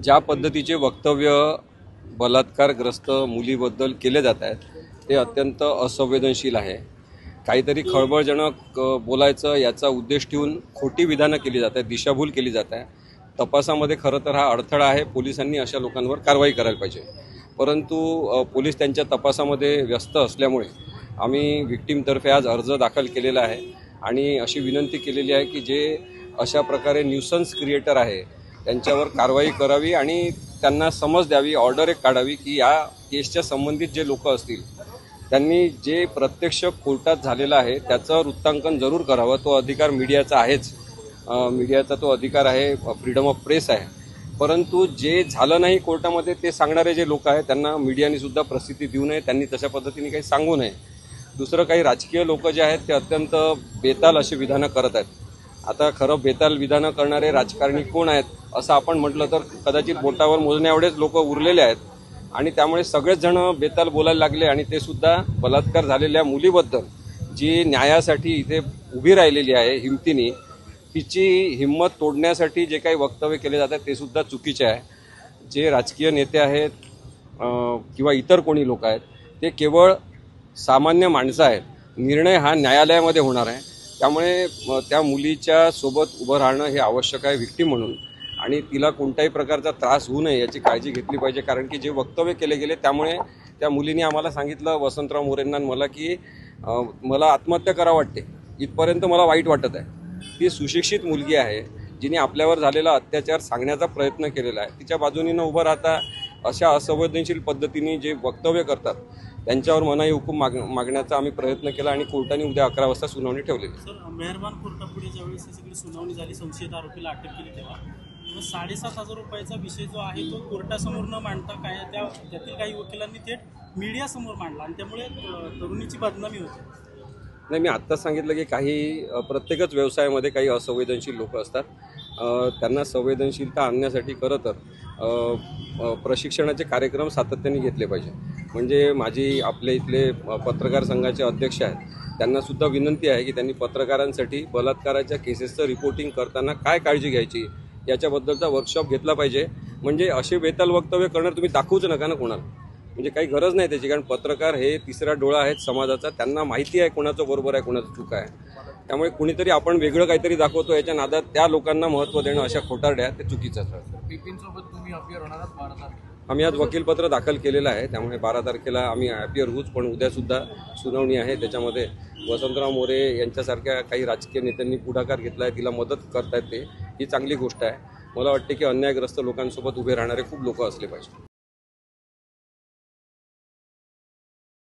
ज्या पद्धतीचे वक्तव्य बलात्कारग्रस्त मुलीबद्दल केले जात आहेत ते अत्यंत असंवेदनशील आहे। काहीतरी खळबळजनक बोलायचं याचा उद्देश ठेवून खोटी विधानं केली जात आहेत, दिशाभूल केली जात आहे। तपासामध्ये खरं तर हा अडथळा आहे। पोलिसांनी अशा लोकांवर कारवाई करायला पाहिजे, परंतु पोलीस त्यांच्या तपासामध्ये व्यस्त असल्यामुळे आम्ही विक्टीमतर्फे आज अर्ज दाखल केलेला आहे आणि अशी विनंती केलेली आहे की जे अशा प्रकारे न्यूसन्स क्रिएटर आहे त्यांच्यावर कारवाई करावी आणि त्यांना समज द्यावी, ऑर्डर एक काढावी की या केसच्या संबंधित जे लोक असतील त्यांनी जे प्रत्यक्ष कोर्टात झालेला आहे त्याचं वृत्तांकन जरूर करावं। तो अधिकार मीडियाचा आहेच, मीडियाचा तो अधिकार आहे, फ्रीडम ऑफ प्रेस आहे, परंतु जे झालं नाही कोर्टामध्ये ते सांगणारे जे लोक आहेत त्यांना मीडियाने सुद्धा प्रसिद्धी देऊ नये, त्यांनी तशा पद्धतीने काही सांगू नये। दुसरं काही राजकीय लोक जे आहेत ते अत्यंत बेताल अशी विधानं करत आहेत। आता खरं बेताल विधानं करणारे राजकारणी कोण आहेत असं आपण म्हटलं तर कदाचित बोटावर मोजण्याएवढेच लोक उरलेले आहेत आणि त्यामुळे सगळेच जण बेताल बोलायला लागले आणि ते सुद्धा बलात्कार झालेल्या मुलीबद्दल जी न्यायासाठी इथे उभी राहिलेली आहे हिमतीने, तिची हिंमत तोडण्यासाठी जे काही वक्तव्य केले जातात ते सुद्धा चुकीचे आहे। जे राजकीय नेते आहेत किंवा इतर कोणी लोक आहेत ते केवळ सामान्य माणसं आहेत। निर्णय हा न्यायालयामध्ये होणार आहे, त्यामुळे त्या मुलीच्या सोबत उभं राहणं हे आवश्यक आहे व्हिक्टीम म्हणून, आणि तिला कोणत्याही प्रकारचा त्रास होऊ नये याची काळजी घेतली पाहिजे। कारण की जे वक्तव्य केले गेले त्यामुळे त्या मुलीने आम्हाला सांगितलं, वसंतराव मोरेंना मला, की मला आत्महत्या करावं वाटते, इथपर्यंत मला वाईट वाटत आहे। ती सुशिक्षित मुलगी आहे जिने आपल्यावर झालेला अत्याचार सांगण्याचा प्रयत्न केलेला आहे। तिच्या बाजूने न उभं राहता अशा असंवेदनशील पद्धतीने जे वक्तव्य करतात त्यांच्यावर मनाई हुकूम मागण्याचा आम्ही प्रयत्न केला आणि कोर्टाने उद्या 11 वाजता सुनावणी ठेवलेली। सर, मेहरबान कोर्टापुढे ज्यावेळेस ही सगळी सुनावणी झाली, संशयित आरोपीला अटक केली, तेव्हा 7,500 रुपयाचा विषय जो आहे तो कोर्टासमोर न मांडता त्यातील काही वकिलांनी थेट मीडियासमोर मांडला आणि त्यामुळे तरुणीची बदनामी होते। नाही, मी आत्ताच सांगितलं की काही प्रत्येकच व्यवसायामध्ये काही असंवेदनशील लोक असतात, त्यांना संवेदनशीलता आणण्यासाठी खरं तर प्रशिक्षणाचे कार्यक्रम सातत्याने घेतले पाहिजे। म्हणजे माझी आपले इथले पत्रकार संघाचे अध्यक्ष आहेत त्यांनासुद्धा विनंती आहे की त्यांनी पत्रकारांसाठी बलात्काराच्या केसेसचं रिपोर्टिंग करताना काय काळजी घ्यायची याच्याबद्दलचा वर्कशॉप घेतला पाहिजे। म्हणजे असे बेताल वक्तव्य करणार तुम्ही दाखवूच नका ना कोणाला, म्हणजे काही गरज नाही त्याची, कारण पत्रकार हे तिसरा डोळा आहेत समाजाचा, त्यांना माहिती आहे कोणाचं बरोबर आहे कोणाचं चूक आहे। त्यामुळे कुणीतरी आपण वेगळं काहीतरी दाखवतो याच्या नादात त्या लोकांना महत्त्व देणं अशा खोटारड्या ते चुकीचं ठरतं। बिपिनसोबत तुम्ही अपियर होणार आहात 12 तारखेला? आम्ही आज वकीलपत्र दाखल केलेलं आहे, त्यामुळे 12 तारखेला आम्ही अपियर होऊच, पण उद्यासुद्धा सुनावणी आहे। त्याच्यामध्ये वसंतराव मोरे यांच्यासारख्या काही राजकीय नेत्यांनी पुढाकार घेतला आहे, तिला मदत करतायत, ते ही चांगली गोष्ट आहे। मला वाटते की अन्यायग्रस्त लोकांसोबत उभे राहणारे खूप लोक असले पाहिजे।